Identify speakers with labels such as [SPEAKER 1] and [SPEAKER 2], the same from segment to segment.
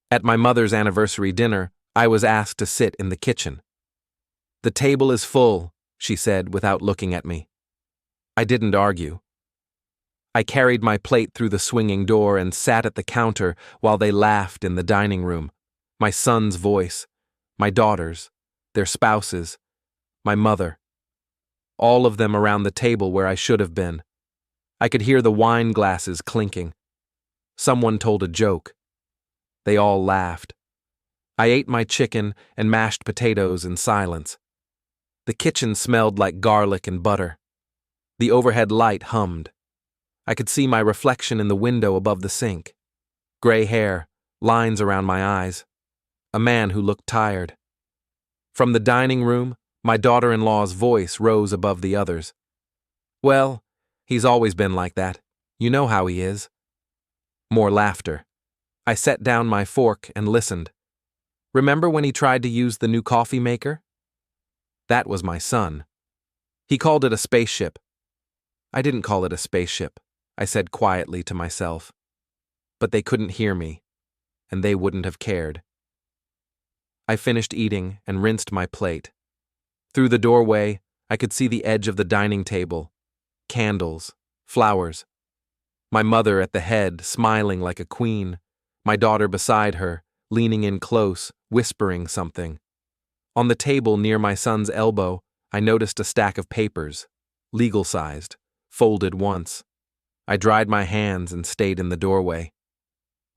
[SPEAKER 1] At my mother's anniversary dinner, I was asked to sit in the kitchen. "The table is full," she said without looking at me. I didn't argue. I carried my plate through the swinging door and sat at the counter while they laughed in the dining room. My son's voice, my daughters, their spouses, my mother. All of them around the table where I should have been. I could hear the wine glasses clinking. Someone told a joke. They all laughed. I ate my chicken and mashed potatoes in silence. The kitchen smelled like garlic and butter. The overhead light hummed. I could see my reflection in the window above the sink. Gray hair, lines around my eyes. A man who looked tired. From the dining room, my daughter-in-law's voice rose above the others. "Well, he's always been like that. You know how he is." More laughter. I set down my fork and listened. "Remember when he tried to use the new coffee maker?" That was my son. He called it a spaceship. I didn't call it a spaceship, I said quietly to myself. But they couldn't hear me, and they wouldn't have cared. I finished eating and rinsed my plate. Through the doorway, I could see the edge of the dining table. Candles, flowers. My mother at the head, smiling like a queen. My daughter beside her, leaning in close, whispering something. On the table near my son's elbow, I noticed a stack of papers, legal-sized, folded once. I dried my hands and stayed in the doorway.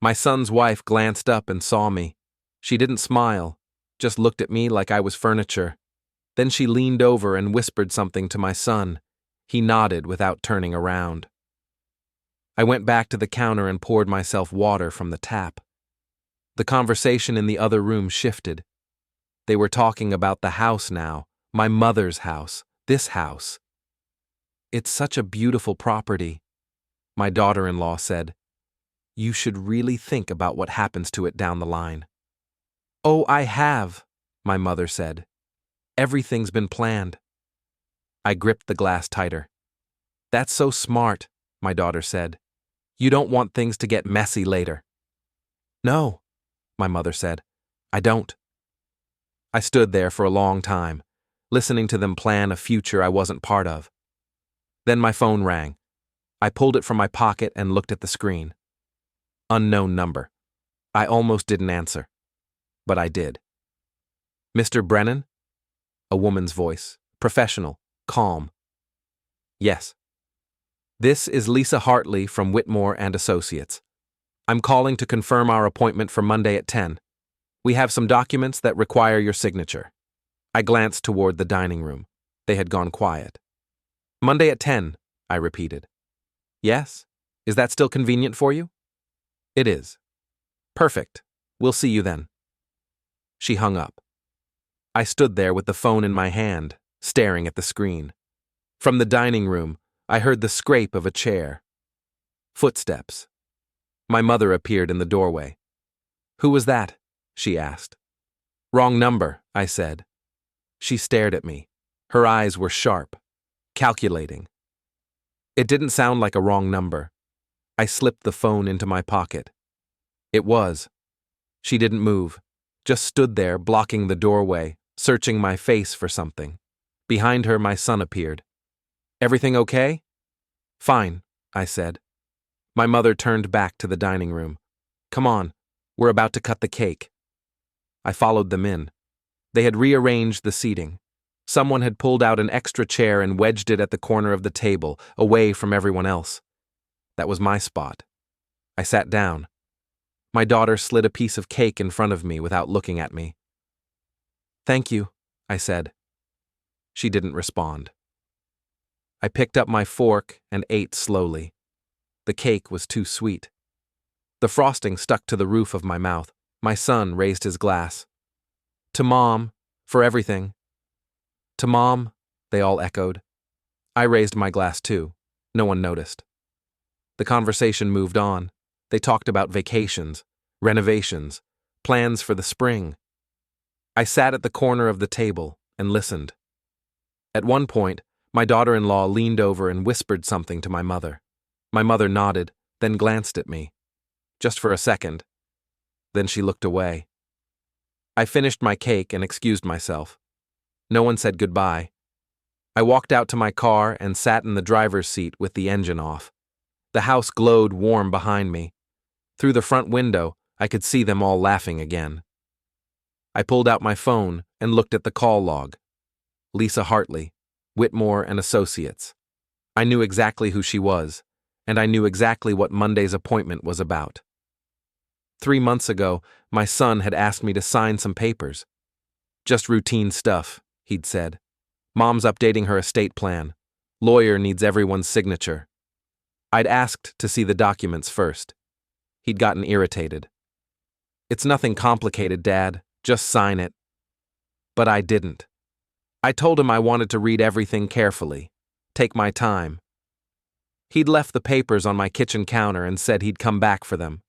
[SPEAKER 1] My son's wife glanced up and saw me. She didn't smile, just looked at me like I was furniture. Then she leaned over and whispered something to my son. He nodded without turning around. I went back to the counter and poured myself water from the tap. The conversation in the other room shifted. They were talking about the house now, my mother's house, this house. "It's such a beautiful property," my daughter-in-law said. "You should really think about what happens to it down the line." "Oh, I have," my mother said. "Everything's been planned." I gripped the glass tighter. "That's so smart," my daughter said. "You don't want things to get messy later." "No," my mother said. "I don't." I stood there for a long time, listening to them plan a future I wasn't part of. Then my phone rang. I pulled it from my pocket and looked at the screen. Unknown number. I almost didn't answer, but I did. "Mr. Brennan?" A woman's voice, professional, calm. "Yes." "This is Lisa Hartley from Whitmore and Associates. I'm calling to confirm our appointment for Monday at 10. We have some documents that require your signature." I glanced toward the dining room. They had gone quiet. "Monday at 10, I repeated. "Yes? Is that still convenient for you?" "It is." "Perfect. We'll see you then." She hung up. I stood there with the phone in my hand, staring at the screen. From the dining room, I heard the scrape of a chair. Footsteps. My mother appeared in the doorway. "Who was that?" she asked. "Wrong number," I said. She stared at me. Her eyes were sharp, calculating. It didn't sound like a wrong number. I slipped the phone into my pocket. It was. She didn't move, just stood there blocking the doorway, searching my face for something. Behind her, my son appeared. "Everything okay?" "Fine," I said. My mother turned back to the dining room. "Come on, we're about to cut the cake." I followed them in. They had rearranged the seating. Someone had pulled out an extra chair and wedged it at the corner of the table, away from everyone else. That was my spot. I sat down. My daughter slid a piece of cake in front of me without looking at me. "Thank you," I said. She didn't respond. I picked up my fork and ate slowly. The cake was too sweet. The frosting stuck to the roof of my mouth. My son raised his glass. "To Mom, for everything." "To Mom," they all echoed. I raised my glass too. No one noticed. The conversation moved on. They talked about vacations, renovations, plans for the spring. I sat at the corner of the table and listened. At one point, my daughter-in-law leaned over and whispered something to my mother. My mother nodded, then glanced at me. Just for a second. Then she looked away. I finished my cake and excused myself. No one said goodbye. I walked out to my car and sat in the driver's seat with the engine off. The house glowed warm behind me. Through the front window, I could see them all laughing again. I pulled out my phone and looked at the call log. Lisa Hartley, Whitmore and Associates. I knew exactly who she was, and I knew exactly what Monday's appointment was about. 3 months ago, my son had asked me to sign some papers. Just routine stuff, he'd said. Mom's updating her estate plan. Lawyer needs everyone's signature. I'd asked to see the documents first. He'd gotten irritated. It's nothing complicated, Dad. Just sign it. But I didn't. I told him I wanted to read everything carefully. Take my time. He'd left the papers on my kitchen counter and said he'd come back for them.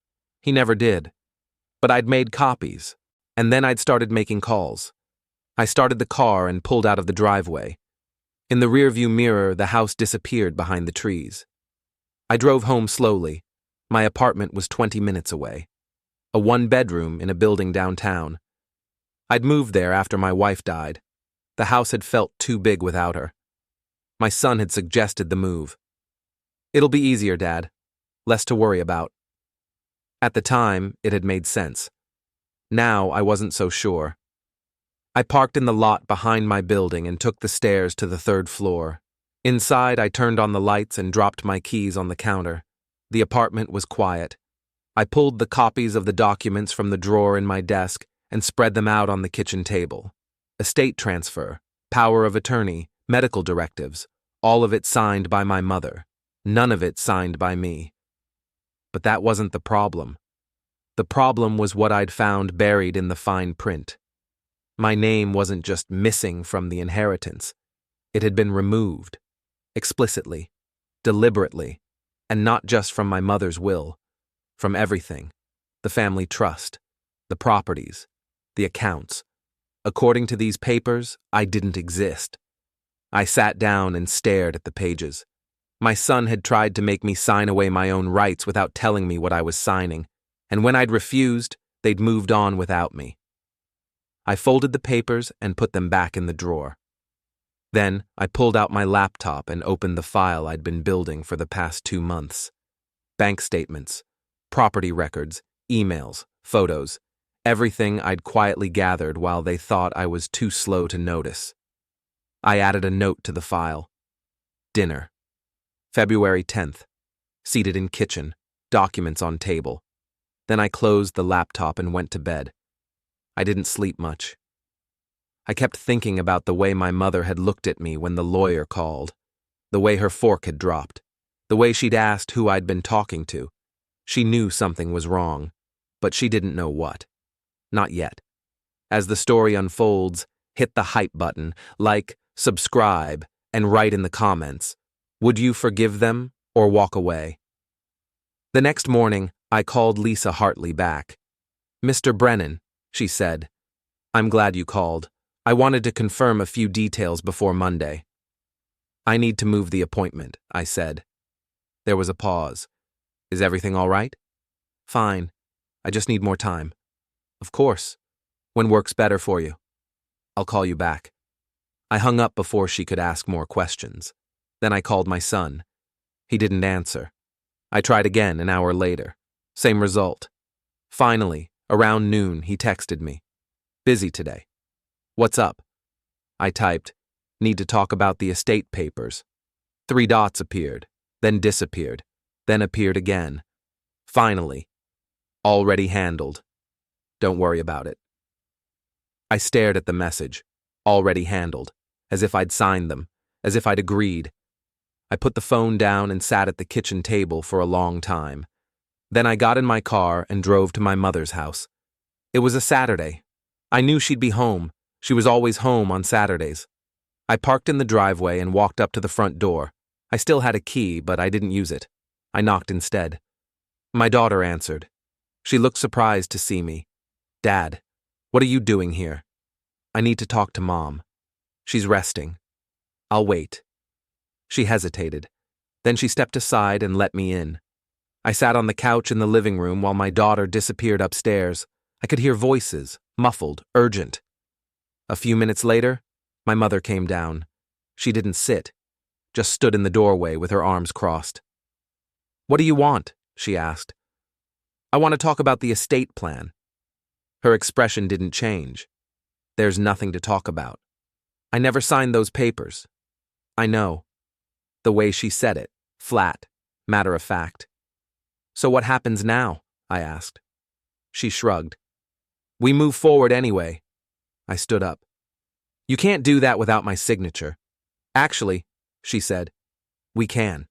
[SPEAKER 1] He never did. But I'd made copies, and then I'd started making calls. I started the car and pulled out of the driveway. In the rearview mirror, the house disappeared behind the trees. I drove home slowly. My apartment was 20 minutes away. A one-bedroom in a building downtown. I'd moved there after my wife died. The house had felt too big without her. My son had suggested the move. It'll be easier, Dad. Less to worry about. At the time, it had made sense. Now, I wasn't so sure. I parked in the lot behind my building and took the stairs to the 3rd floor. Inside, I turned on the lights and dropped my keys on the counter. The apartment was quiet. I pulled the copies of the documents from the drawer in my desk and spread them out on the kitchen table. Estate transfer, power of attorney, medical directives, all of it signed by my mother. None of it signed by me. But that wasn't the problem. The problem was what I'd found buried in the fine print. My name wasn't just missing from the inheritance. It had been removed. Explicitly. Deliberately. And not just from my mother's will. From everything. The family trust. The properties. The accounts. According to these papers, I didn't exist. I sat down and stared at the pages. My son had tried to make me sign away my own rights without telling me what I was signing, and when I'd refused, they'd moved on without me. I folded the papers and put them back in the drawer. Then, I pulled out my laptop and opened the file I'd been building for the past 2 months. Bank statements, property records, emails, photos, everything I'd quietly gathered while they thought I was too slow to notice. I added a note to the file. Dinner. February 10th. Seated in kitchen, documents on table. Then I closed the laptop and went to bed. I didn't sleep much. I kept thinking about the way my mother had looked at me when the lawyer called, the way her fork had dropped, the way she'd asked who I'd been talking to. She knew something was wrong, but she didn't know what. Not yet. As the story unfolds, hit the hype button, like, subscribe, and write in the comments. Would you forgive them or walk away? The next morning, I called Lisa Hartley back. Mr. Brennan, she said. I'm glad you called. I wanted to confirm a few details before Monday. I need to move the appointment, I said. There was a pause. Is everything all right? Fine. I just need more time. Of course. When works better for you. I'll call you back. I hung up before she could ask more questions. Then I called my son. He didn't answer. I tried again an hour later. Same result. Finally, around noon, he texted me. Busy today. What's up? I typed, need to talk about the estate papers. 3 dots appeared, then disappeared, then appeared again. Finally, already handled. Don't worry about it. I stared at the message, already handled, as if I'd signed them, as if I'd agreed. I put the phone down and sat at the kitchen table for a long time. Then I got in my car and drove to my mother's house. It was a Saturday. I knew she'd be home. She was always home on Saturdays. I parked in the driveway and walked up to the front door. I still had a key, but I didn't use it. I knocked instead. My daughter answered. She looked surprised to see me. Dad, what are you doing here? I need to talk to Mom. She's resting. I'll wait. She hesitated. Then she stepped aside and let me in. I sat on the couch in the living room while my daughter disappeared upstairs. I could hear voices, muffled, urgent. A few minutes later, my mother came down. She didn't sit, just stood in the doorway with her arms crossed. "What do you want?" she asked. "I want to talk about the estate plan." Her expression didn't change. "There's nothing to talk about. I never signed those papers." "I know." The way she said it, flat, matter of fact. "So what happens now?" I asked. She shrugged. "We move forward anyway." I stood up. "You can't do that without my signature." "Actually," she said, "we can."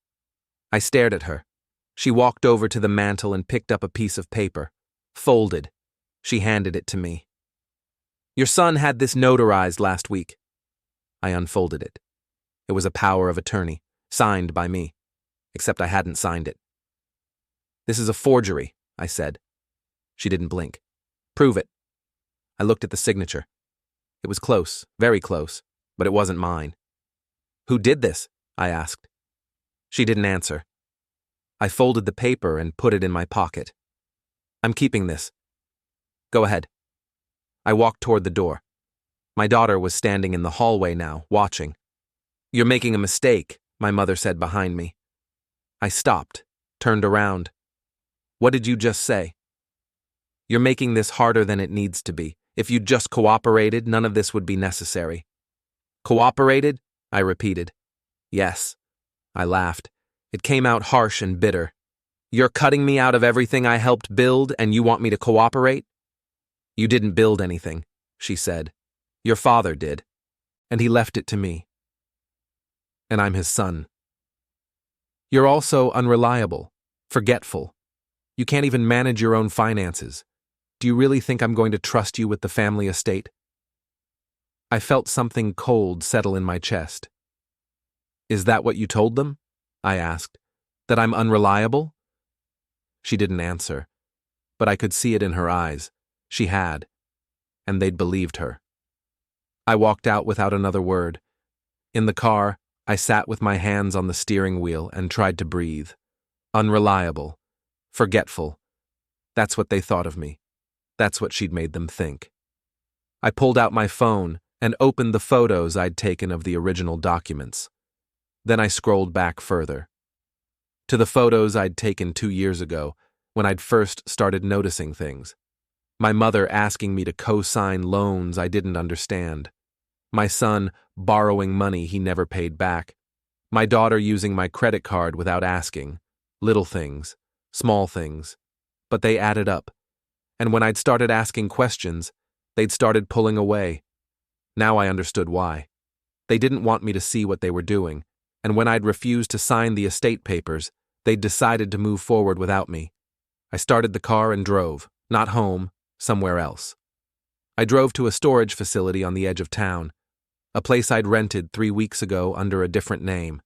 [SPEAKER 1] I stared at her. She walked over to the mantel and picked up a piece of paper. Folded. She handed it to me. "Your son had this notarized last week." I unfolded it. It was a power of attorney, signed by me, except I hadn't signed it. "This is a forgery," I said. She didn't blink. "Prove it." I looked at the signature. It was close, very close, but it wasn't mine. "Who did this?" I asked. She didn't answer. I folded the paper and put it in my pocket. "I'm keeping this." "Go ahead." I walked toward the door. My daughter was standing in the hallway now, watching. "You're making a mistake," my mother said behind me. I stopped, turned around. "What did you just say?" "You're making this harder than it needs to be. If you'd just cooperated, none of this would be necessary." "Cooperated?" I repeated. "Yes." I laughed. It came out harsh and bitter. "You're cutting me out of everything I helped build, and you want me to cooperate?" "You didn't build anything," she said. "Your father did, and he left it to me. And I'm his son." "You're also unreliable, forgetful. You can't even manage your own finances. Do you really think I'm going to trust you with the family estate?" I felt something cold settle in my chest. "Is that what you told them?" I asked. "That I'm unreliable?" She didn't answer, but I could see it in her eyes. She had, and they'd believed her. I walked out without another word. In the car, I sat with my hands on the steering wheel and tried to breathe. Unreliable, forgetful. That's what they thought of me. That's what she'd made them think. I pulled out my phone and opened the photos I'd taken of the original documents. Then I scrolled back further. To the photos I'd taken 2 years ago, when I'd first started noticing things. My mother asking me to co-sign loans I didn't understand. My son borrowing money he never paid back. My daughter using my credit card without asking. Little things, small things. But they added up. And when I'd started asking questions, they'd started pulling away. Now I understood why. They didn't want me to see what they were doing, and when I'd refused to sign the estate papers, they'd decided to move forward without me. I started the car and drove, not home, somewhere else. I drove to a storage facility on the edge of town, a place I'd rented 3 weeks ago under a different name.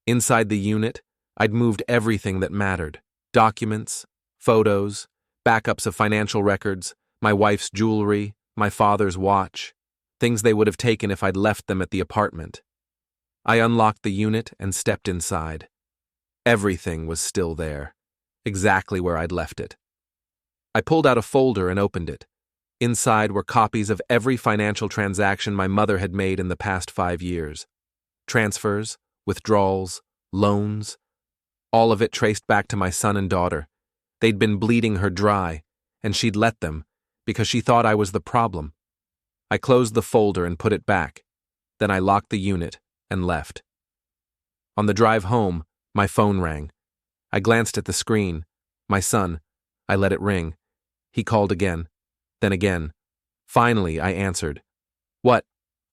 [SPEAKER 1] Inside the unit, I'd moved everything that mattered: documents, photos, backups of financial records, my wife's jewelry, my father's watch, things they would have taken if I'd left them at the apartment. I unlocked the unit and stepped inside. Everything was still there, exactly where I'd left it. I pulled out a folder and opened it. Inside were copies of every financial transaction my mother had made in the past 5 years. Transfers, withdrawals, loans, all of it traced back to my son and daughter. They'd been bleeding her dry, and she'd let them, because she thought I was the problem. I closed the folder and put it back. Then I locked the unit and left. On the drive home, my phone rang. I glanced at the screen. My son. I let it ring. He called again. Then again. Finally, I answered. "What?"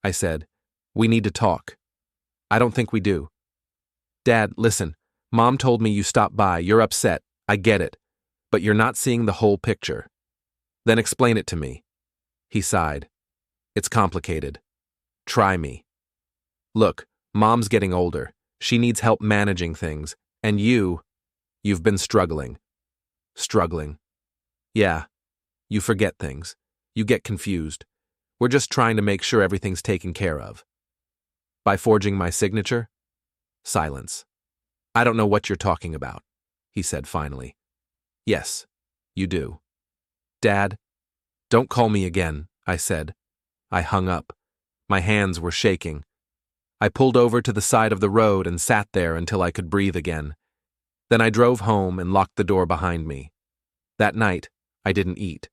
[SPEAKER 1] I said. "We need to talk." "I don't think we do." "Dad, listen. Mom told me you stopped by. You're upset. I get it. But you're not seeing the whole picture." "Then explain it to me." He sighed. "It's complicated. Try me. Look, Mom's getting older. She needs help managing things. And you've been struggling." "Struggling." "Yeah. You forget things. You get confused. We're just trying to make sure everything's taken care of." "By forging my signature?" Silence. "I don't know what you're talking about," he said finally. Yes, you do. Dad, don't call me again, I said. I hung up. My hands were shaking. I pulled over to the side of the road and sat there until I could breathe again. Then I drove home and locked the door behind me. That night, I didn't eat.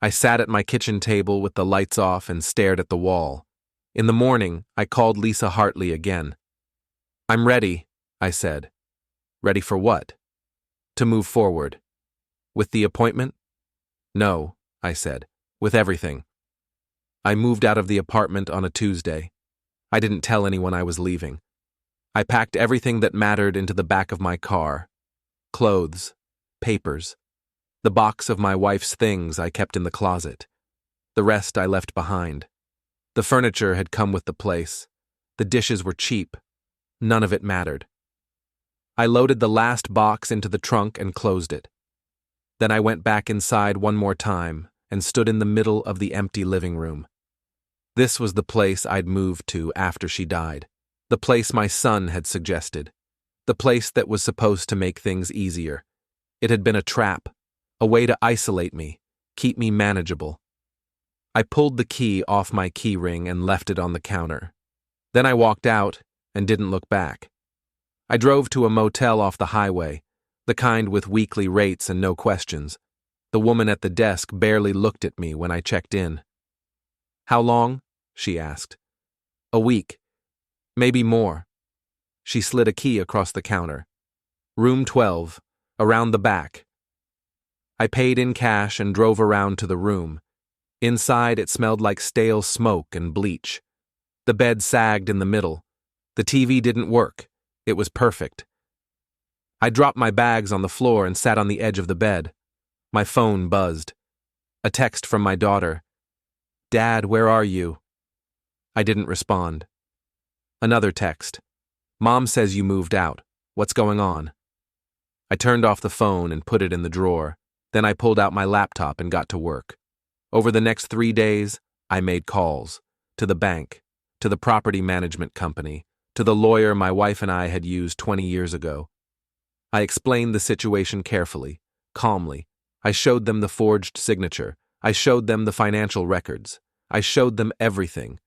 [SPEAKER 1] I sat at my kitchen table with the lights off and stared at the wall. In the morning, I called Lisa Hartley again. I'm ready, I said. Ready for what? To move forward. With the appointment? No, I said. With everything. I moved out of the apartment on a Tuesday. I didn't tell anyone I was leaving. I packed everything that mattered into the back of my car. Clothes, papers, the box of my wife's things I kept in the closet. The rest I left behind. The furniture had come with the place. The dishes were cheap. None of it mattered. I loaded the last box into the trunk and closed it. Then I went back inside one more time and stood in the middle of the empty living room. This was the place I'd moved to after she died. The place my son had suggested. The place that was supposed to make things easier. It had been a trap, a way to isolate me, keep me manageable. I pulled the key off my key ring and left it on the counter. Then I walked out and didn't look back. I drove to a motel off the highway, the kind with weekly rates and no questions. The woman at the desk barely looked at me when I checked in. How long? She asked. A week. Maybe more. She slid a key across the counter. Room 12, around the back. I paid in cash and drove around to the room. Inside, it smelled like stale smoke and bleach. The bed sagged in the middle. The TV didn't work. It was perfect. I dropped my bags on the floor and sat on the edge of the bed. My phone buzzed. A text from my daughter. Dad, where are you? I didn't respond. Another text. Mom says you moved out. What's going on? I turned off the phone and put it in the drawer. Then I pulled out my laptop and got to work. Over the next 3 days, I made calls. To the bank, to the property management company, to the lawyer my wife and I had used 20 years ago. I explained the situation carefully, calmly. I showed them the forged signature. I showed them the financial records. I showed them everything.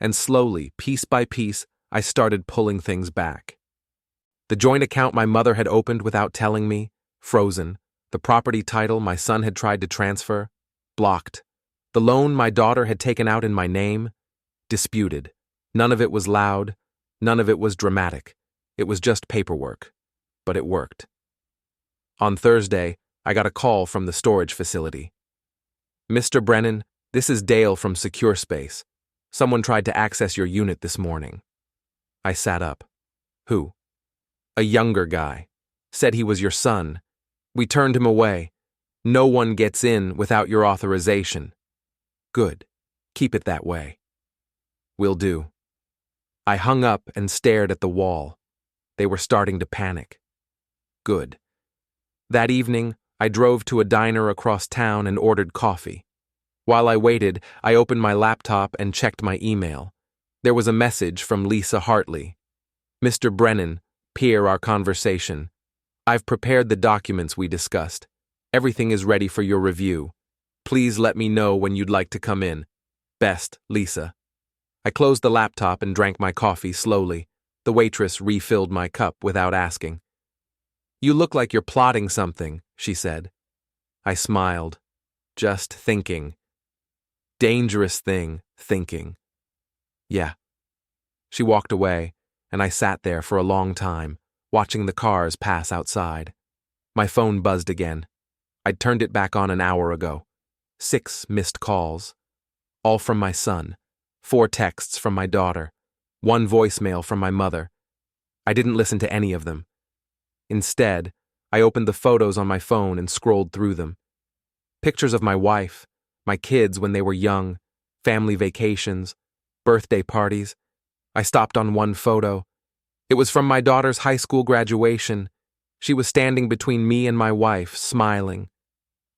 [SPEAKER 1] And slowly, piece by piece, I started pulling things back. The joint account my mother had opened without telling me, frozen. The property title my son had tried to transfer, blocked. The loan my daughter had taken out in my name, disputed. None of it was loud. None of it was dramatic. It was just paperwork. But it worked. On Thursday, I got a call from the storage facility. Mr. Brennan, this is Dale from Secure Space. Someone tried to access your unit this morning. I sat up. Who? A younger guy. Said he was your son. We turned him away. No one gets in without your authorization. Good. Keep it that way. Will do. I hung up and stared at the wall. They were starting to panic. Good. That evening, I drove to a diner across town and ordered coffee. While I waited, I opened my laptop and checked my email. There was a message from Lisa Hartley. Mr. Brennan, peer our conversation. I've prepared the documents we discussed. Everything is ready for your review. Please let me know when you'd like to come in. Best, Lisa. I closed the laptop and drank my coffee slowly. The waitress refilled my cup without asking. You look like you're plotting something, she said. I smiled. Just thinking. Dangerous thing, thinking. Yeah. She walked away, and I sat there for a long time, watching the cars pass outside. My phone buzzed again. I'd turned it back on an hour ago. 6 missed calls. All from my son. 4 texts from my daughter. 1 voicemail from my mother. I didn't listen to any of them. Instead, I opened the photos on my phone and scrolled through them. Pictures of my wife, my kids when they were young, family vacations, birthday parties. I stopped on one photo. It was from my daughter's high school graduation. She was standing between me and my wife, smiling.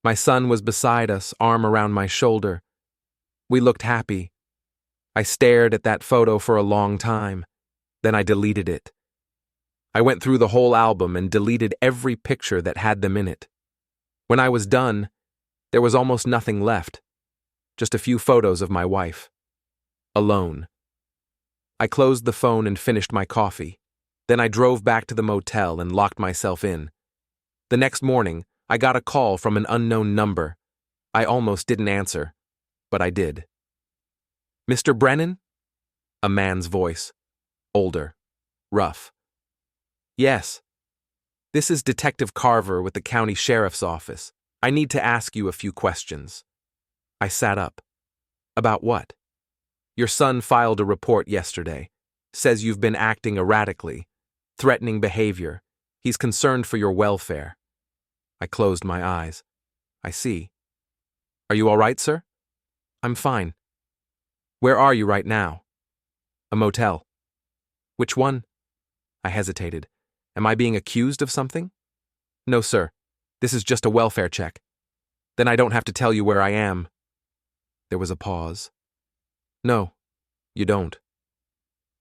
[SPEAKER 1] My son was beside us, arm around my shoulder. We looked happy. I stared at that photo for a long time. Then I deleted it. I went through the whole album and deleted every picture that had them in it. When I was done, there was almost nothing left, just a few photos of my wife. Alone. I closed the phone and finished my coffee. Then I drove back to the motel and locked myself in. The next morning, I got a call from an unknown number. I almost didn't answer, but I did. "Mr. Brennan?" A man's voice. Older. Rough. "Yes. This is Detective Carver with the county sheriff's office. I need to ask you a few questions." I sat up. "About what?" "Your son filed a report yesterday. Says you've been acting erratically, threatening behavior. He's concerned for your welfare." I closed my eyes. "I see. Are you all right, sir?" "I'm fine." "Where are you right now?" "A motel." "Which one?" I hesitated. "Am I being accused of something?" "No, sir. This is just a welfare check." "Then I don't have to tell you where I am." There was a pause. "No, you don't.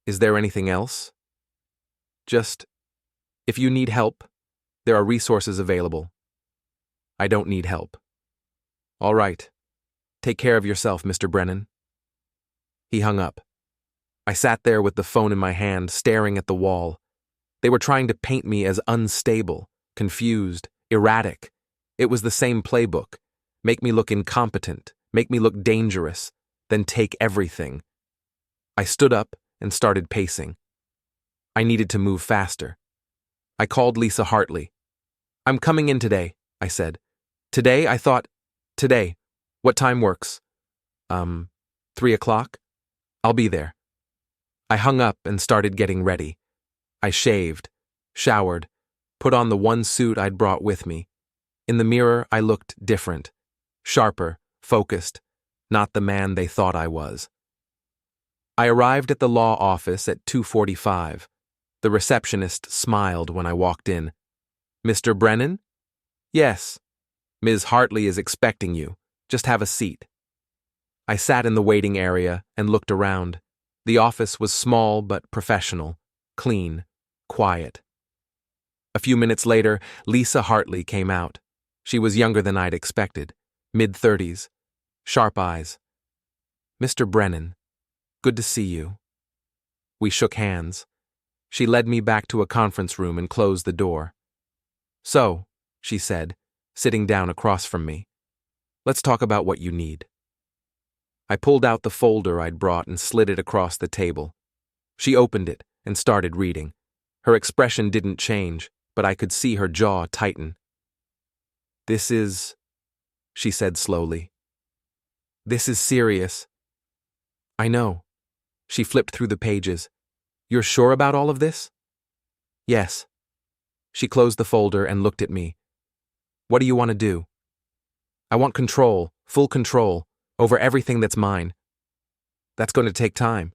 [SPEAKER 1] Is there anything else?" "Just, if you need help, there are resources available." "I don't need help." "All right. Take care of yourself, Mr. Brennan." He hung up. I sat there with the phone in my hand, staring at the wall. They were trying to paint me as unstable, confused, erratic. It was the same playbook. Make me look incompetent, make me look dangerous, then take everything. I stood up and started pacing. I needed to move faster. I called Lisa Hartley. "I'm coming in today," I said. "Today? I thought, today. What time works?" 3 o'clock? I'll be there." I hung up and started getting ready. I shaved, showered, put on the one suit I'd brought with me. In the mirror, I looked different, sharper, focused, not the man they thought I was. I arrived at the law office at 2:45. The receptionist smiled when I walked in. "Mr. Brennan?" "Yes. Ms. Hartley is expecting you. Just have a seat." I sat in the waiting area and looked around. The office was small but professional, clean, quiet. A few minutes later, Lisa Hartley came out. She was younger than I'd expected, mid-30s, sharp eyes. "Mr. Brennan, good to see you." We shook hands. She led me back to a conference room and closed the door. "So," she said, sitting down across from me, "let's talk about what you need." I pulled out the folder I'd brought and slid it across the table. She opened it and started reading. Her expression didn't change, but I could see her jaw tighten. "This is," she said slowly. "This is serious." "I know." She flipped through the pages. "You're sure about all of this?" "Yes." She closed the folder and looked at me. "What do you want to do?" "I want control, full control, over everything that's mine." "That's going to take time."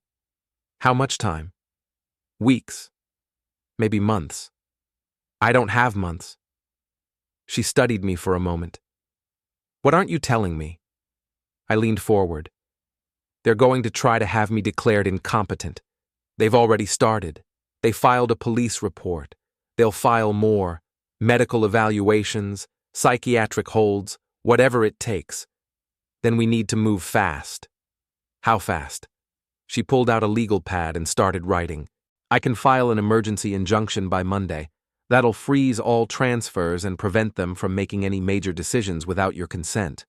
[SPEAKER 1] "How much time?" "Weeks. Maybe months." "I don't have months." She studied me for a moment. "What aren't you telling me?" I leaned forward. "They're going to try to have me declared incompetent. They've already started. They filed a police report. They'll file more. Medical evaluations, psychiatric holds, whatever it takes. Then we need to move fast." "How fast?" She pulled out a legal pad and started writing. "I can file an emergency injunction by Monday. That'll freeze all transfers and prevent them from making any major decisions without your consent."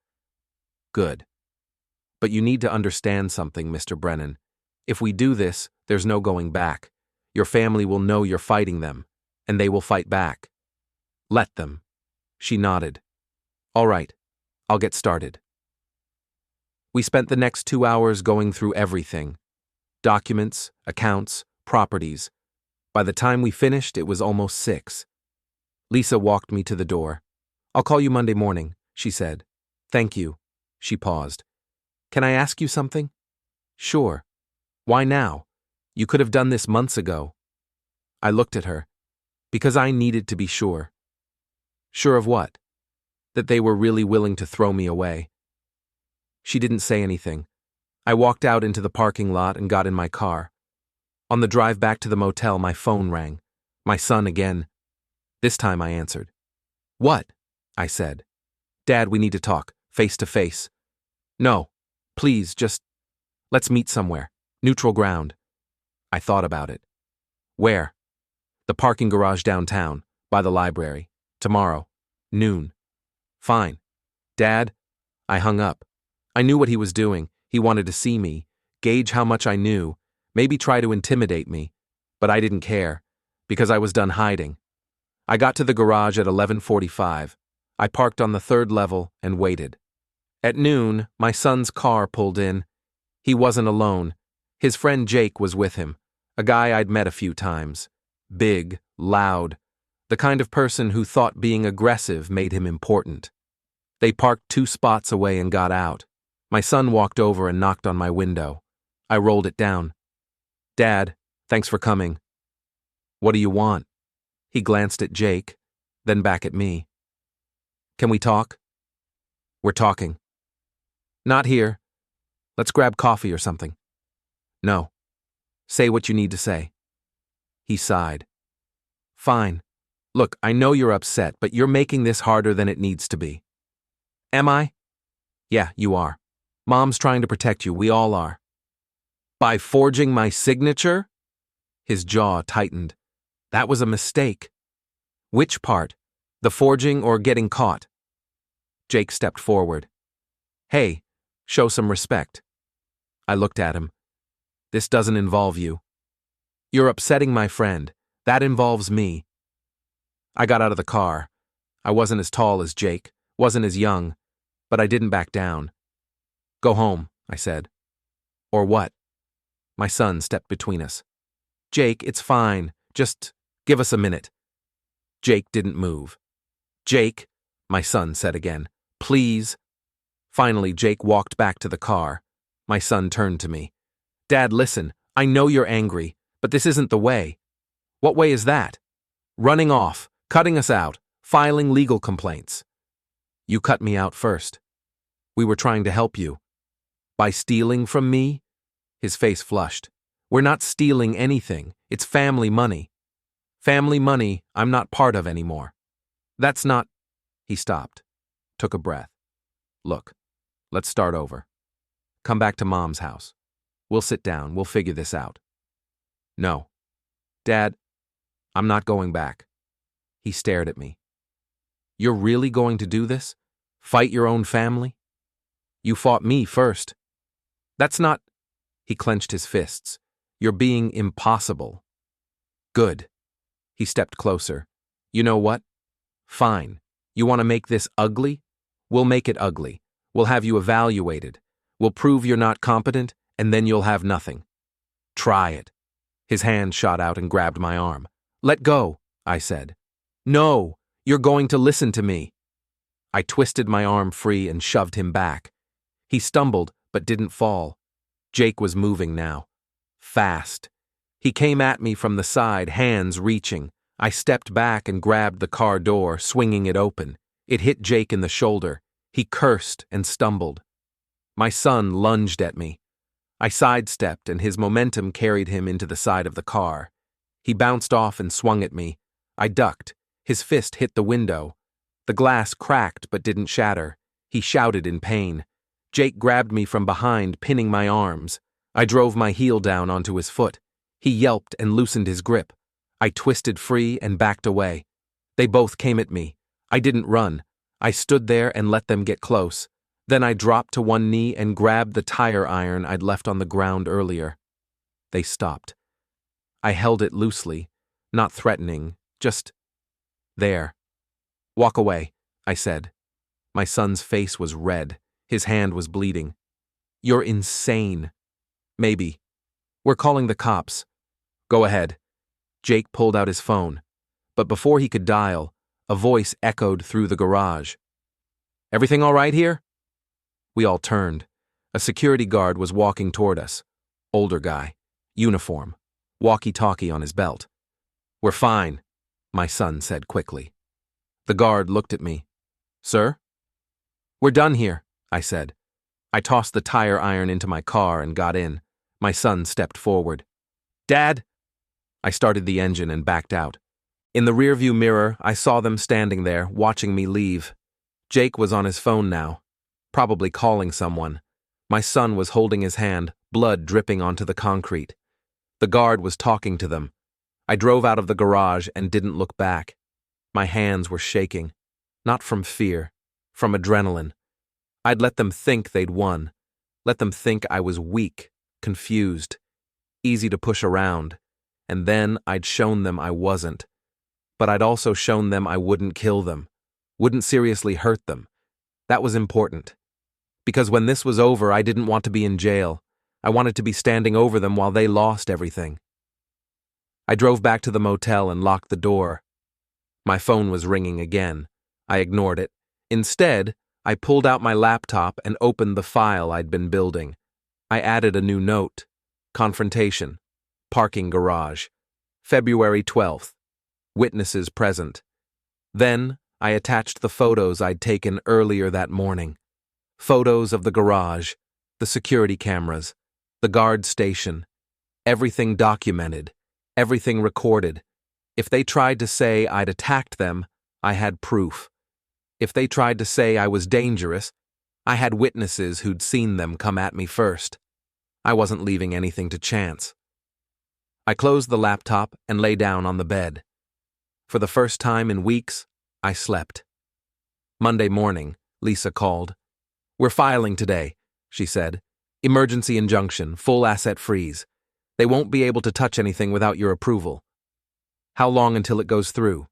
[SPEAKER 1] "Good. But you need to understand something, Mr. Brennan. If we do this, there's no going back. Your family will know you're fighting them, and they will fight back. Let them." She nodded. "All right, I'll get started." We spent the next 2 hours going through everything. Documents, accounts, properties. By the time we finished, it was almost 6. Lisa walked me to the door. "I'll call you Monday morning," she said. "Thank you." She paused. "Can I ask you something?" "Sure." "Why now? You could have done this months ago." I looked at her. "Because I needed to be sure." "Sure of what?" "That they were really willing to throw me away." She didn't say anything. I walked out into the parking lot and got in my car. On the drive back to the motel, my phone rang. My son again. This time I answered. "What?" I said. Dad, we need to talk, face to face. No, please, just let's meet somewhere. Neutral ground. I thought about it. Where? The parking garage downtown, by the library. Tomorrow. Noon. Fine. Dad? I hung up. I knew what he was doing. He wanted to see me, gauge how much I knew, maybe try to intimidate me. But I didn't care, because I was done hiding. I got to the garage at 11:45. I parked on the third level and waited. At noon, my son's car pulled in. He wasn't alone. His friend Jake was with him, a guy I'd met a few times. Big, loud, the kind of person who thought being aggressive made him important. They parked 2 spots away and got out. My son walked over and knocked on my window. I rolled it down. Dad, thanks for coming. What do you want? He glanced at Jake, then back at me. Can we talk? We're talking. Not here. Let's grab coffee or something. No. Say what you need to say. He sighed. Fine. Look, I know you're upset, but you're making this harder than it needs to be. Am I? Yeah, you are. Mom's trying to protect you, we all are. By forging my signature? His jaw tightened. That was a mistake. Which part? The forging or getting caught? Jake stepped forward. Hey, show some respect. I looked at him. This doesn't involve you. You're upsetting my friend. That involves me. I got out of the car. I wasn't as tall as Jake, wasn't as young, but I didn't back down. Go home, I said. Or what? My son stepped between us. Jake, it's fine. Just give us a minute. Jake didn't move. Jake, my son said again, please. Finally, Jake walked back to the car. My son turned to me. Dad, listen, I know you're angry, but this isn't the way. What way is that? Running off, cutting us out, filing legal complaints. You cut me out first. We were trying to help you. By stealing from me? His face flushed. We're not stealing anything. It's family money. Family money I'm not part of anymore. That's not... He stopped, took a breath. Look, let's start over. Come back to Mom's house. We'll sit down, we'll figure this out. No. Dad, I'm not going back. He stared at me. You're really going to do this? Fight your own family? You fought me first. That's not... He clenched his fists. You're being impossible. Good. He stepped closer. You know what? Fine. You want to make this ugly? We'll make it ugly. We'll have you evaluated. We'll prove you're not competent, and then you'll have nothing. Try it. His hand shot out and grabbed my arm. Let go, I said. No, you're going to listen to me. I twisted my arm free and shoved him back. He stumbled, but didn't fall. Jake was moving now. Fast. He came at me from the side, hands reaching. I stepped back and grabbed the car door, swinging it open. It hit Jake in the shoulder. He cursed and stumbled. My son lunged at me. I sidestepped, and his momentum carried him into the side of the car. He bounced off and swung at me. I ducked. His fist hit the window. The glass cracked but didn't shatter. He shouted in pain. Jake grabbed me from behind, pinning my arms. I drove my heel down onto his foot. He yelped and loosened his grip. I twisted free and backed away. They both came at me. I didn't run. I stood there and let them get close. Then I dropped to one knee and grabbed the tire iron I'd left on the ground earlier. They stopped. I held it loosely, not threatening, just there. Walk away, I said. My son's face was red. His hand was bleeding. You're insane. Maybe. We're calling the cops. Go ahead. Jake pulled out his phone. But before he could dial, a voice echoed through the garage. Everything all right here? We all turned. A security guard was walking toward us. Older guy. Uniform. Walkie-talkie on his belt. We're fine, my son said quickly. The guard looked at me. Sir? We're done here, I said. I tossed the tire iron into my car and got in. My son stepped forward. Dad? I started the engine and backed out. In the rearview mirror, I saw them standing there, watching me leave. Jake was on his phone now, probably calling someone. My son was holding his hand, blood dripping onto the concrete. The guard was talking to them. I drove out of the garage and didn't look back. My hands were shaking, not from fear, from adrenaline. I'd let them think they'd won, let them think I was weak, confused, easy to push around, and then I'd shown them I wasn't. But I'd also shown them I wouldn't kill them, wouldn't seriously hurt them. That was important. Because when this was over, I didn't want to be in jail. I wanted to be standing over them while they lost everything. I drove back to the motel and locked the door. My phone was ringing again. I ignored it. Instead, I pulled out my laptop and opened the file I'd been building. I added a new note. Confrontation. Parking garage. February 12th. Witnesses present. Then, I attached the photos I'd taken earlier that morning. Photos of the garage, the security cameras, the guard station. Everything documented, everything recorded. If they tried to say I'd attacked them, I had proof. If they tried to say I was dangerous, I had witnesses who'd seen them come at me first. I wasn't leaving anything to chance. I closed the laptop and lay down on the bed. For the first time in weeks, I slept. Monday morning, Lisa called. "We're filing today," she said. "Emergency injunction, full asset freeze. They won't be able to touch anything without your approval." "How long until it goes through?"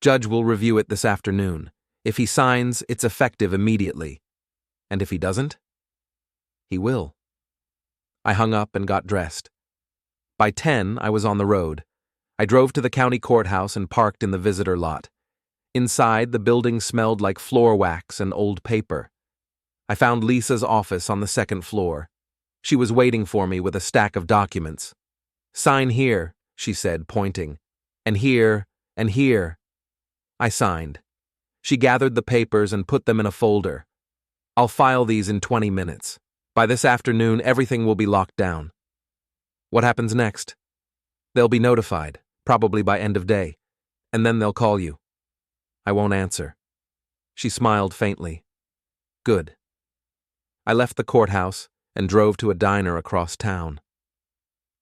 [SPEAKER 1] "Judge will review it this afternoon. If he signs, it's effective immediately." "And if he doesn't?" "He will." I hung up and got dressed. By 10, I was on the road. I drove to the county courthouse and parked in the visitor lot. Inside, the building smelled like floor wax and old paper. I found Lisa's office on the second floor. She was waiting for me with a stack of documents. "Sign here," she said, pointing. "And here, and here." I signed. She gathered the papers and put them in a folder. "I'll file these in 20 minutes. By this afternoon, everything will be locked down." "What happens next?" "They'll be notified, probably by end of day, and then they'll call you." "I won't answer." She smiled faintly. "Good." I left the courthouse and drove to a diner across town.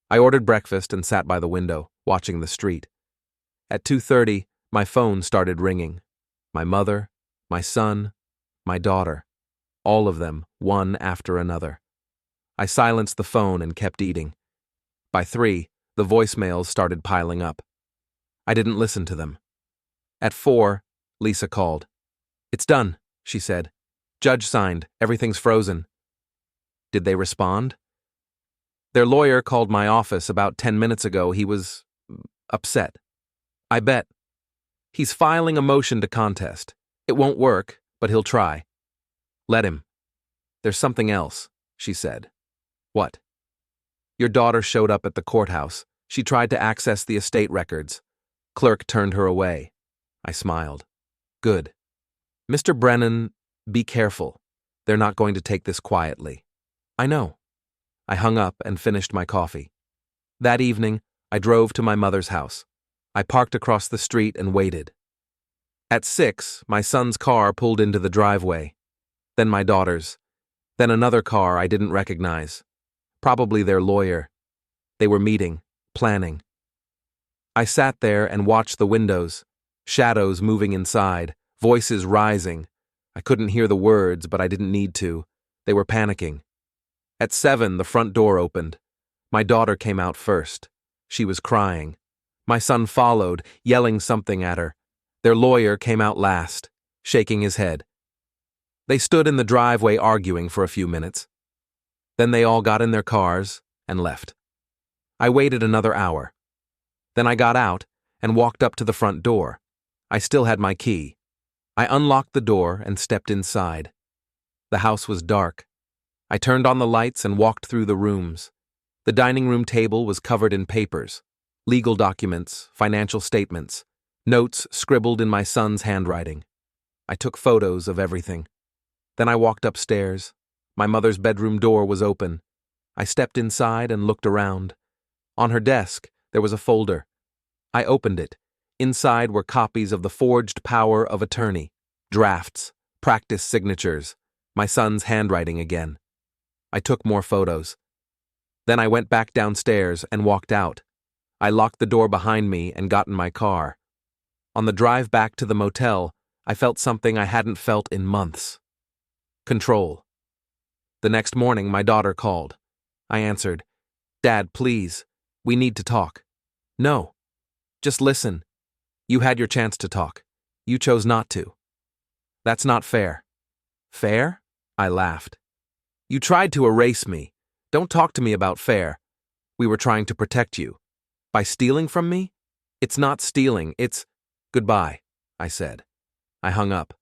[SPEAKER 1] I ordered breakfast and sat by the window, watching the street. At 2:30, my phone started ringing. My mother, my son, my daughter. All of them, one after another. I silenced the phone and kept eating. By 3, the voicemails started piling up. I didn't listen to them. At 4, Lisa called. "It's done," she said. "Judge signed. Everything's frozen." Did they respond? "Their lawyer called my office about 10 minutes ago. He was upset. I bet. He's filing a motion to contest. It won't work, but he'll try." "Let him." "There's something else," she said. "What?" "Your daughter showed up at the courthouse. She tried to access the estate records. Clerk turned her away." I smiled. "Good. Mr. Brennan, be careful. They're not going to take this quietly." "I know." I hung up and finished my coffee. That evening, I drove to my mother's house. I parked across the street and waited. At 6, my son's car pulled into the driveway. Then my daughter's. Then another car I didn't recognize. Probably their lawyer. They were meeting, planning. I sat there and watched the windows, shadows moving inside, voices rising. I couldn't hear the words, but I didn't need to. They were panicking. At 7, the front door opened. My daughter came out first. She was crying. My son followed, yelling something at her. Their lawyer came out last, shaking his head. They stood in the driveway arguing for a few minutes. Then they all got in their cars and left. I waited another hour. Then I got out and walked up to the front door. I still had my key. I unlocked the door and stepped inside. The house was dark. I turned on the lights and walked through the rooms. The dining room table was covered in papers, legal documents, financial statements, notes scribbled in my son's handwriting. I took photos of everything. Then I walked upstairs. My mother's bedroom door was open. I stepped inside and looked around. On her desk, there was a folder. I opened it. Inside were copies of the forged power of attorney, drafts, Practice signatures. My son's handwriting again. I took more photos. Then I went back downstairs and walked out. I locked the door behind me and got in my car. On the drive back to the motel, I felt something I hadn't felt in months. Control. The next morning, my daughter called. I answered. Dad, please. We need to talk. No. Just listen. You had your chance to talk. You chose not to. That's not fair. Fair? I laughed. You tried to erase me. Don't talk to me about fair. We were trying to protect you. By stealing from me? It's not stealing, it's... Goodbye, I said. I hung up.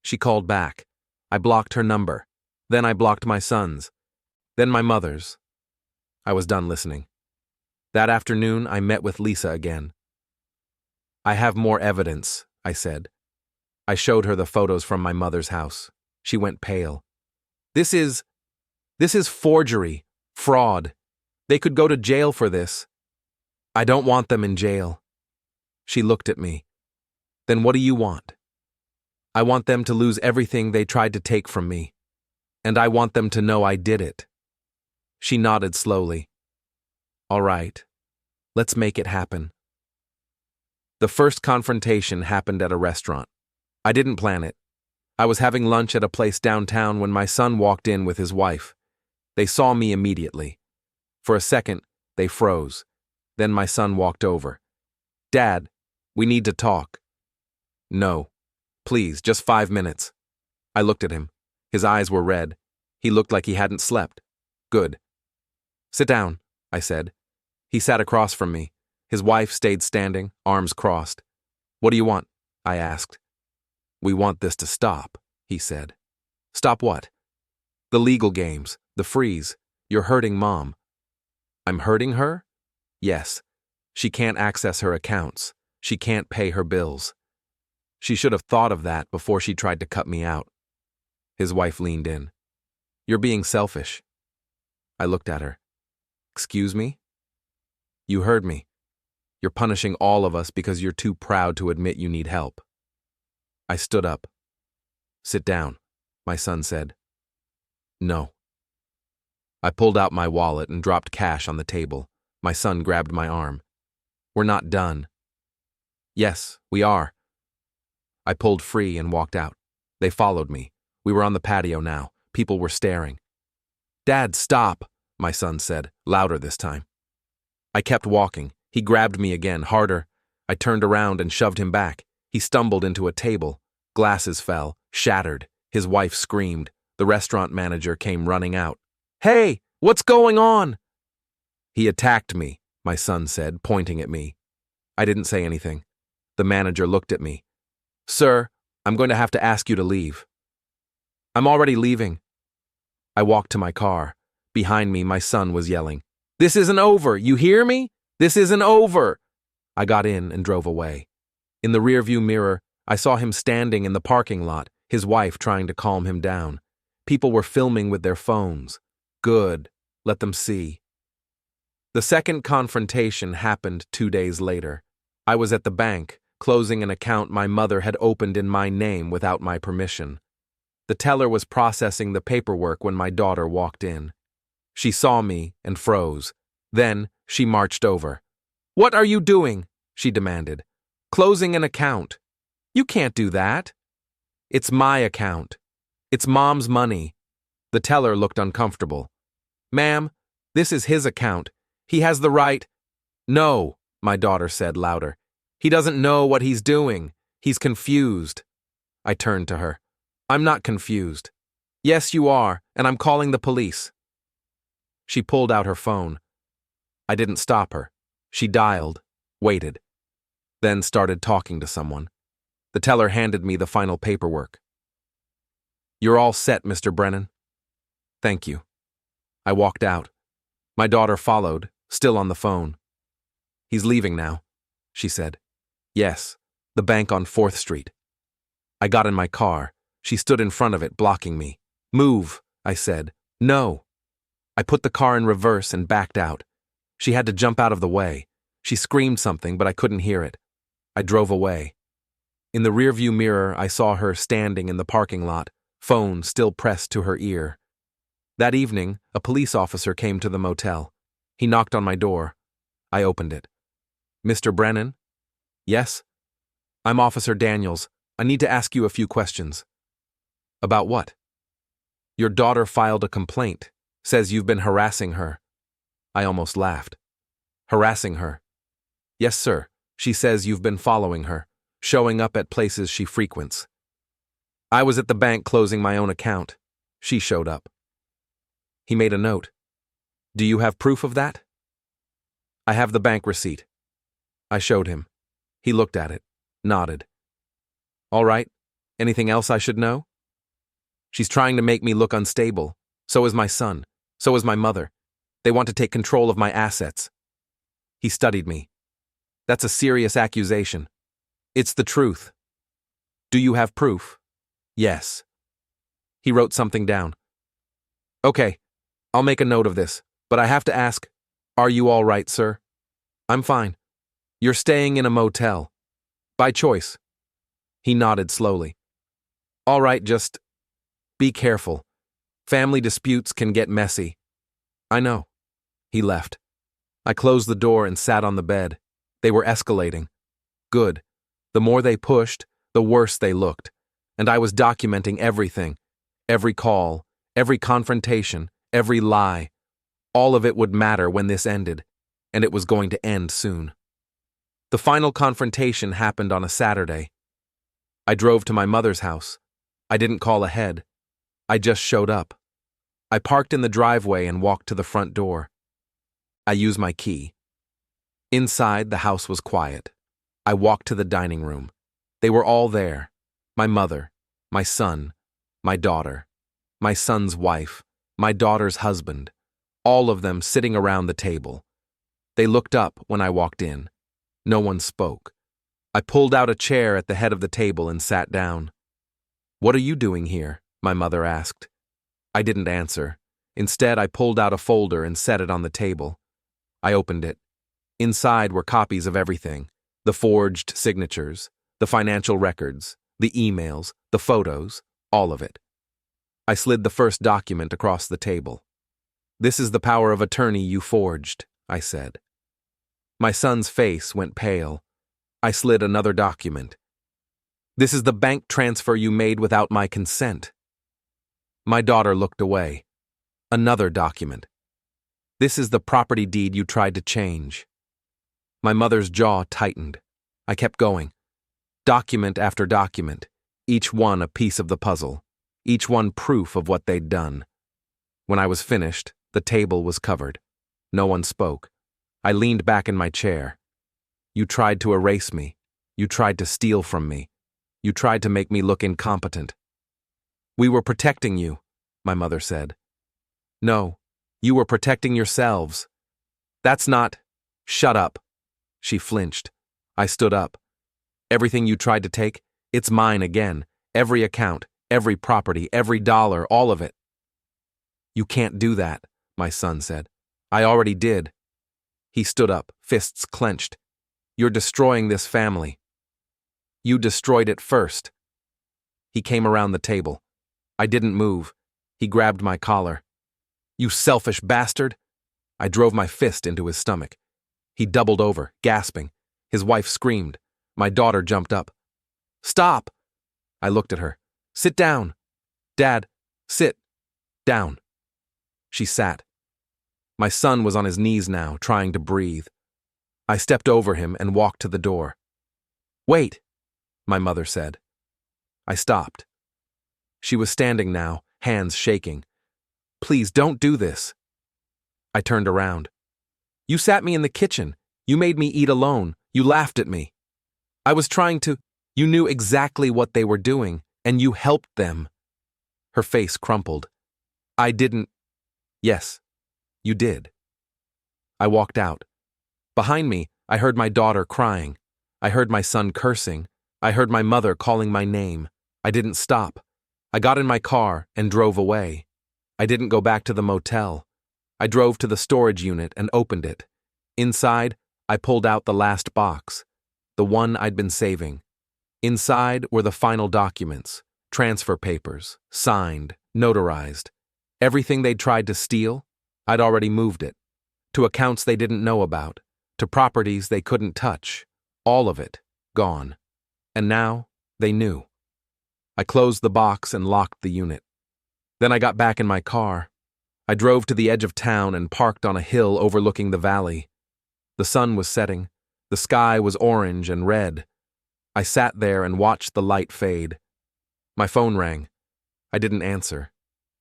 [SPEAKER 1] She called back. I blocked her number. Then I blocked my son's. Then my mother's. I was done listening. That afternoon, I met with Lisa again. I have more evidence, I said. I showed her the photos from my mother's house. She went pale. This is forgery, fraud. They could go to jail for this. I don't want them in jail. She looked at me. Then what do you want? I want them to lose everything they tried to take from me. And I want them to know I did it. She nodded slowly. All right. Let's make it happen. The first confrontation happened at a restaurant. I didn't plan it. I was having lunch at a place downtown when my son walked in with his wife. They saw me immediately. For a second, they froze. Then my son walked over. Dad, we need to talk. No. Please, just 5 minutes. I looked at him. His eyes were red. He looked like he hadn't slept. Good. Sit down, I said. He sat across from me. His wife stayed standing, arms crossed. What do you want? I asked. We want this to stop, he said. Stop what? The legal games, the freeze. You're hurting Mom. I'm hurting her? Yes. She can't access her accounts. She can't pay her bills. She should have thought of that before she tried to cut me out. His wife leaned in. You're being selfish. I looked at her. Excuse me? You heard me. You're punishing all of us because you're too proud to admit you need help. I stood up. Sit down, my son said. No. I pulled out my wallet and dropped cash on the table. My son grabbed my arm. We're not done. Yes, we are. I pulled free and walked out. They followed me. We were on the patio now. People were staring. Dad, stop, my son said, louder this time. I kept walking. He grabbed me again, harder. I turned around and shoved him back. He stumbled into a table. Glasses fell, shattered. His wife screamed. The restaurant manager came running out. Hey, what's going on? He attacked me, my son said, pointing at me. I didn't say anything. The manager looked at me. Sir, I'm going to have to ask you to leave. I'm already leaving. I walked to my car. Behind me, my son was yelling. This isn't over, you hear me? This isn't over. I got in and drove away. In the rearview mirror, I saw him standing in the parking lot, his wife trying to calm him down. People were filming with their phones. Good. Let them see. The second confrontation happened 2 days later. I was at the bank, closing an account my mother had opened in my name without my permission. The teller was processing the paperwork when my daughter walked in. She saw me and froze. Then she marched over. What are you doing? She demanded. Closing an account. You can't do that. It's my account. It's Mom's money. The teller looked uncomfortable. Ma'am, this is his account. He has the right. No, my daughter said louder. He doesn't know what he's doing. He's confused. I turned to her. I'm not confused. Yes, you are, and I'm calling the police. She pulled out her phone. I didn't stop her. She dialed, waited, then started talking to someone. The teller handed me the final paperwork. You're all set, Mr. Brennan. Thank you. I walked out. My daughter followed, still on the phone. He's leaving now, she said. Yes, the bank on 4th Street. I got in my car. She stood in front of it, blocking me. Move, I said. No. I put the car in reverse and backed out. She had to jump out of the way. She screamed something, but I couldn't hear it. I drove away. In the rearview mirror, I saw her standing in the parking lot, phone still pressed to her ear. That evening, a police officer came to the motel. He knocked on my door. I opened it. "Mr. Brennan?" "Yes?" "I'm Officer Daniels. I need to ask you a few questions." "About what?" "Your daughter filed a complaint. Says you've been harassing her." I almost laughed. "Harassing her?" "Yes, sir. She says you've been following her, showing up at places she frequents." "I was at the bank closing my own account. She showed up." He made a note. "Do you have proof of that?" "I have the bank receipt." I showed him. He looked at it, nodded. "All right. Anything else I should know?" "She's trying to make me look unstable. So is my son. So is my mother. They want to take control of my assets." He studied me. "That's a serious accusation." "It's the truth." "Do you have proof?" "Yes." He wrote something down. "Okay, I'll make a note of this, but I have to ask, are you all right, sir?" "I'm fine." "You're staying in a motel. By choice." He nodded slowly. "All right, just be careful. Family disputes can get messy." "I know." He left. I closed the door and sat on the bed. They were escalating. Good. The more they pushed, the worse they looked. And I was documenting everything. Every call, every confrontation, every lie. All of it would matter when this ended, and it was going to end soon. The final confrontation happened on a Saturday. I drove to my mother's house. I didn't call ahead. I just showed up. I parked in the driveway and walked to the front door. I used my key. Inside, the house was quiet. I walked to the dining room. They were all there. My mother, my son, my daughter, my son's wife, my daughter's husband, all of them sitting around the table. They looked up when I walked in. No one spoke. I pulled out a chair at the head of the table and sat down. "What are you doing here?" my mother asked. I didn't answer. Instead, I pulled out a folder and set it on the table. I opened it. Inside were copies of everything: the forged signatures, the financial records, the emails, the photos, all of it. I slid the first document across the table. "This is the power of attorney you forged," I said. My son's face went pale. I slid another document. "This is the bank transfer you made without my consent." My daughter looked away. Another document. "This is the property deed you tried to change." My mother's jaw tightened. I kept going. Document after document, each one a piece of the puzzle, each one proof of what they'd done. When I was finished, the table was covered. No one spoke. I leaned back in my chair. "You tried to erase me. You tried to steal from me. You tried to make me look incompetent." "We were protecting you," my mother said. "No, you were protecting yourselves." "That's not—" "Shut up." She flinched. I stood up. "Everything you tried to take, it's mine again. Every account, every property, every dollar, all of it." "You can't do that," my son said. "I already did." He stood up, fists clenched. "You're destroying this family." "You destroyed it first." He came around the table. I didn't move. He grabbed my collar. "You selfish bastard!" I drove my fist into his stomach. He doubled over, gasping. His wife screamed. My daughter jumped up. "Stop!" I looked at her. "Sit down. Dad, sit down." She sat. My son was on his knees now, trying to breathe. I stepped over him and walked to the door. "Wait," my mother said. I stopped. She was standing now, hands shaking. "Please don't do this." I turned around. "You sat me in the kitchen. You made me eat alone. You laughed at me. I was trying to— You knew exactly what they were doing, and you helped them." Her face crumpled. "I didn't—" "Yes, you did." I walked out. Behind me, I heard my daughter crying. I heard my son cursing. I heard my mother calling my name. I didn't stop. I got in my car and drove away. I didn't go back to the motel. I drove to the storage unit and opened it. Inside, I pulled out the last box, the one I'd been saving. Inside were the final documents, transfer papers, signed, notarized. Everything they'd tried to steal, I'd already moved it. To accounts they didn't know about, to properties they couldn't touch. All of it, gone. And now, they knew. I closed the box and locked the unit. Then I got back in my car. I drove to the edge of town and parked on a hill overlooking the valley. The sun was setting. The sky was orange and red. I sat there and watched the light fade. My phone rang. I didn't answer.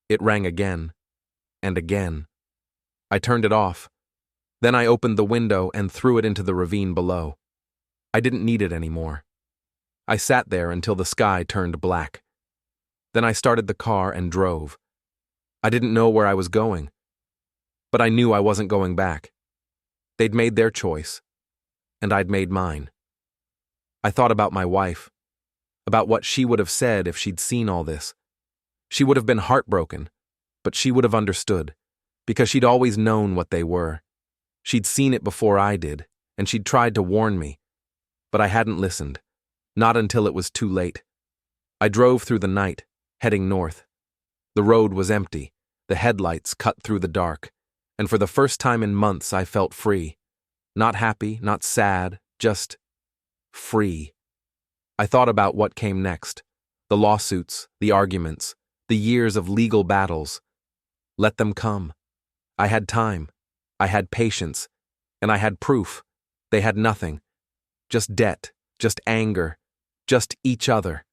[SPEAKER 1] It rang again. And again. I turned it off. Then I opened the window and threw it into the ravine below. I didn't need it anymore. I sat there until the sky turned black. Then I started the car and drove. I didn't know where I was going, but I knew I wasn't going back. They'd made their choice, and I'd made mine. I thought about my wife, about what she would have said if she'd seen all this. She would have been heartbroken, but she would have understood, because she'd always known what they were. She'd seen it before I did, and she'd tried to warn me, but I hadn't listened, not until it was too late. I drove through the night, heading north. The road was empty, the headlights cut through the dark, and for the first time in months I felt free. Not happy, not sad, just free. I thought about what came next, the lawsuits, the arguments, the years of legal battles. Let them come. I had time, I had patience, and I had proof. They had nothing. Just debt, just anger, just each other.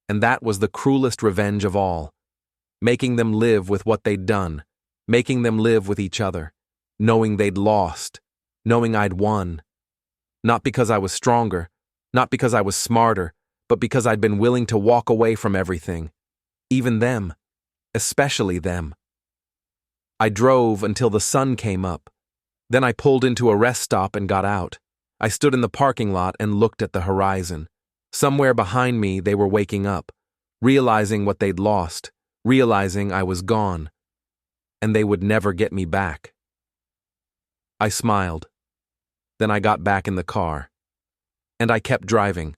[SPEAKER 1] And that was the cruelest revenge of all. Making them live with what they'd done, making them live with each other, knowing they'd lost, knowing I'd won. Not because I was stronger, not because I was smarter, but because I'd been willing to walk away from everything. Even them, especially them. I drove until the sun came up. Then I pulled into a rest stop and got out. I stood in the parking lot and looked at the horizon. Somewhere behind me they were waking up, realizing what they'd lost, realizing I was gone, and they would never get me back. I smiled. Then I got back in the car, and I kept driving.